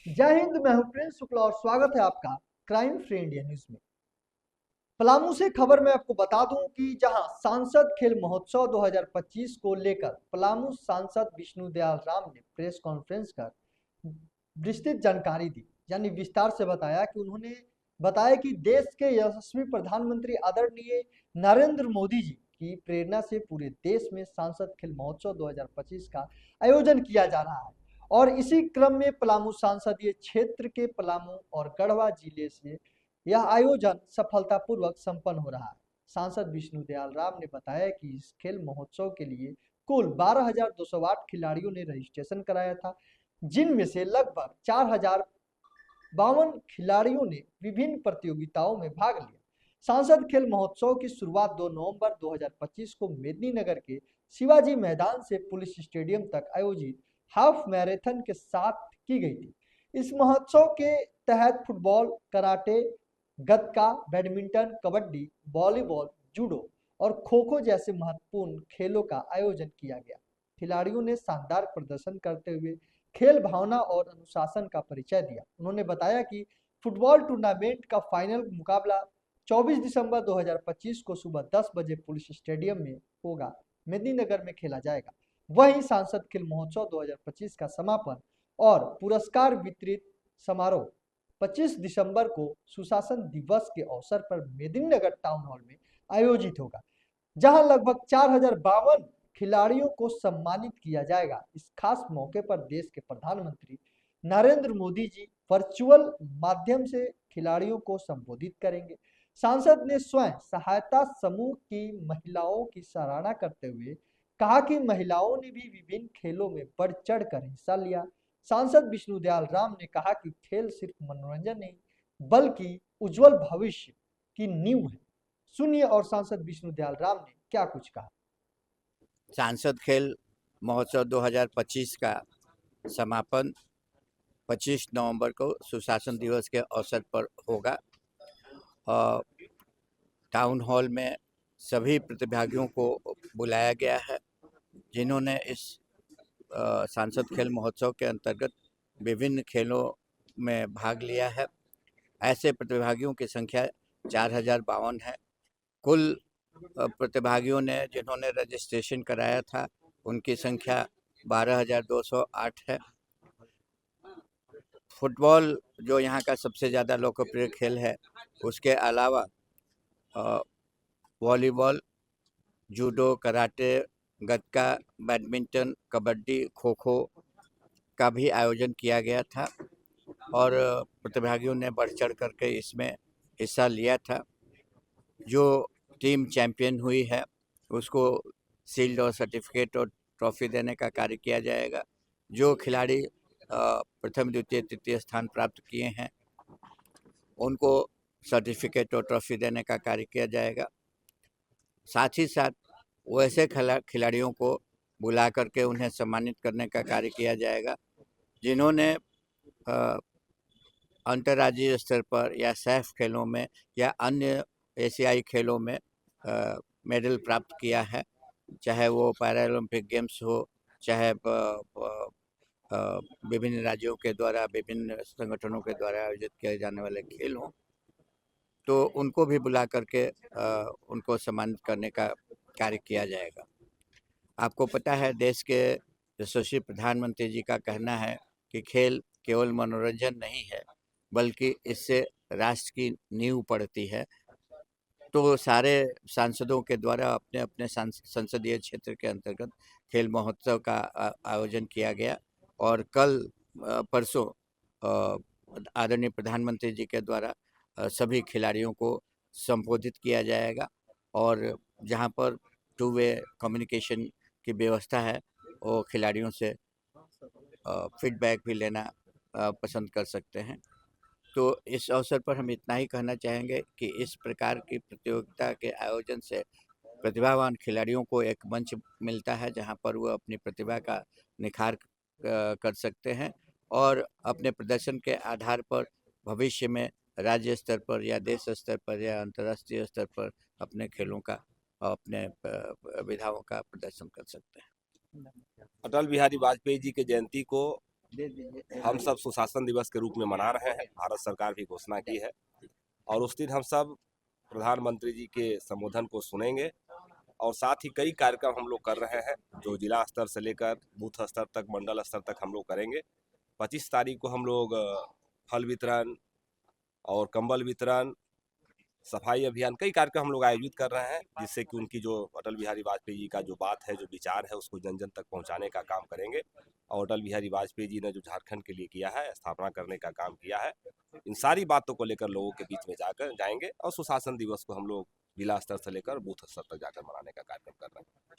जय हिंद। मैं हूं प्रिंस शुक्ला और स्वागत है आपका क्राइम फ्री इंडिया न्यूज में। पलामू से खबर मैं आपको बता दूं कि जहां सांसद खेल महोत्सव 2025 को लेकर पलामू सांसद विष्णुदयाल राम ने प्रेस कॉन्फ्रेंस कर विस्तृत जानकारी दी। यानी विस्तार से बताया कि उन्होंने बताया कि देश के यशस्वी प्रधानमंत्री आदरणीय नरेंद्र मोदी जी की प्रेरणा से पूरे देश में सांसद खेल महोत्सव 2025 का आयोजन किया जा रहा है और इसी क्रम में पलामू संसदीय क्षेत्र के पलामू और गढ़वा जिले से यह आयोजन सफलतापूर्वक संपन्न हो रहा है। सांसद विष्णुदयाल राम ने बताया कि इस खेल महोत्सव के लिए कुल 12,208 खिलाड़ियों ने रजिस्ट्रेशन कराया था, जिनमें से लगभग 4,052 खिलाड़ियों ने विभिन्न प्रतियोगिताओं में भाग लिया। सांसद खेल महोत्सव की शुरुआत 2 नवंबर 2025 को मेदिनीनगर के शिवाजी मैदान से पुलिस स्टेडियम तक आयोजित हाफ मैराथन के साथ की गई थी। इस महोत्सव के तहत फुटबॉल, कराटे, गतका, बैडमिंटन, कबड्डी, वॉलीबॉल, जूडो और खो खो जैसे महत्वपूर्ण खेलों का आयोजन किया गया। खिलाड़ियों ने शानदार प्रदर्शन करते हुए खेल भावना और अनुशासन का परिचय दिया। उन्होंने बताया कि फुटबॉल टूर्नामेंट का फाइनल मुकाबला 24 दिसंबर 2025 को सुबह 10 बजे पुलिस स्टेडियम में होगा, मेदिनीनगर में खेला जाएगा। वहीं सांसद खेल महोत्सव 2025 का समापन और पुरस्कार वितरित समारोह 25 दिसंबर को सुशासन दिवस के अवसर पर मेदिनीनगर टाउन हॉल में आयोजित होगा, जहां लगभग 4,052 खिलाड़ियों को सम्मानित किया जाएगा। इस खास मौके पर देश के प्रधानमंत्री नरेंद्र मोदी जी वर्चुअल माध्यम से खिलाड़ियों को संबोधित करेंगे। सांसद ने स्वयं सहायता समूह की महिलाओं की सराहना करते हुए कहा कि महिलाओं ने भी विभिन्न खेलों में बढ़ चढ़कर हिस्सा लिया। सांसद विष्णुदयाल राम ने कहा कि खेल सिर्फ मनोरंजन नहीं बल्कि उज्जवल भविष्य की नींव है। सुनिए और सांसद विष्णुदयाल राम ने क्या कुछ कहा। सांसद खेल महोत्सव 2025 का समापन 25 नवंबर को सुशासन दिवस के अवसर पर होगा और टाउन हॉल में सभी प्रतिभागियों को बुलाया गया है, जिन्होंने इस सांसद खेल महोत्सव के अंतर्गत विभिन्न खेलों में भाग लिया है। ऐसे प्रतिभागियों की संख्या 4,052 है। कुल प्रतिभागियों ने जिन्होंने रजिस्ट्रेशन कराया था उनकी संख्या 12,208 है। फुटबॉल जो यहाँ का सबसे ज़्यादा लोकप्रिय खेल है, उसके अलावा वॉलीबॉल, जूडो, कराटे, गतका, बैडमिंटन, कबड्डी, खो खो का भी आयोजन किया गया था और प्रतिभागियों ने बढ़ चढ़ करके इसमें हिस्सा लिया था। जो टीम चैंपियन हुई है उसको शील्ड और सर्टिफिकेट और ट्रॉफी देने का कार्य किया जाएगा। जो खिलाड़ी प्रथम, द्वितीय, तृतीय स्थान प्राप्त किए हैं उनको सर्टिफिकेट और ट्रॉफी देने का कार्य किया जाएगा। साथ ही साथ वैसे खिलाड़ियों को बुला करके उन्हें सम्मानित करने का कार्य किया जाएगा जिन्होंने अंतर्राज्यीय स्तर पर या सैफ खेलों में या अन्य एशियाई खेलों में मेडल प्राप्त किया है, चाहे वो पैरालंपिक गेम्स हो, चाहे विभिन्न राज्यों के द्वारा, विभिन्न संगठनों के द्वारा आयोजित किए जाने वाले खेल हों, तो उनको भी बुला करके उनको सम्मानित करने का कार्य किया जाएगा। आपको पता है, देश के यशस्वी प्रधानमंत्री जी का कहना है कि खेल केवल मनोरंजन नहीं है बल्कि इससे राष्ट्र की नींव पड़ती है। तो सारे सांसदों के द्वारा अपने अपने संसदीय क्षेत्र के अंतर्गत खेल महोत्सव का आयोजन किया गया और कल परसों आदरणीय प्रधानमंत्री जी के द्वारा सभी खिलाड़ियों को संबोधित किया जाएगा और जहां पर टू वे कम्युनिकेशन की व्यवस्था है, वो खिलाड़ियों से फीडबैक भी लेना पसंद कर सकते हैं। तो इस अवसर पर हम इतना ही कहना चाहेंगे कि इस प्रकार की प्रतियोगिता के आयोजन से प्रतिभावान खिलाड़ियों को एक मंच मिलता है जहां पर वो अपनी प्रतिभा का निखार कर सकते हैं और अपने प्रदर्शन के आधार पर भविष्य में राज्य स्तर पर या देश स्तर पर या अंतर्राष्ट्रीय स्तर पर अपने खेलों का, अपने विधाओं का प्रदर्शन कर सकते हैं। अटल बिहारी वाजपेयी जी की जयंती को दे दीजिए। हम सब सुशासन दिवस के रूप में मना रहे हैं। भारत सरकार भी घोषणा की है और उस दिन हम सब प्रधानमंत्री जी के संबोधन को सुनेंगे और साथ ही कई कार्यक्रम हम लोग कर रहे हैं जो जिला स्तर से लेकर बूथ स्तर तक, मंडल स्तर तक हम लोग करेंगे। 25 तारीख को हम लोग फल वितरण और कंबल वितरण, सफाई अभियान, कई कार्यक्रम हम लोग आयोजित कर रहे हैं जिससे कि उनकी जो अटल बिहारी वाजपेयी जी का जो बात है, जो विचार है, उसको जन जन तक पहुंचाने का काम करेंगे। और अटल बिहारी वाजपेयी जी ने जो झारखंड के लिए किया है, स्थापना करने का काम किया है, इन सारी बातों को लेकर लोगों के बीच में जाकर जाएंगे और सुशासन दिवस को हम लोग जिला स्तर से लेकर बूथ स्तर तक जाकर मनाने का कार्यक्रम कर रहे हैं।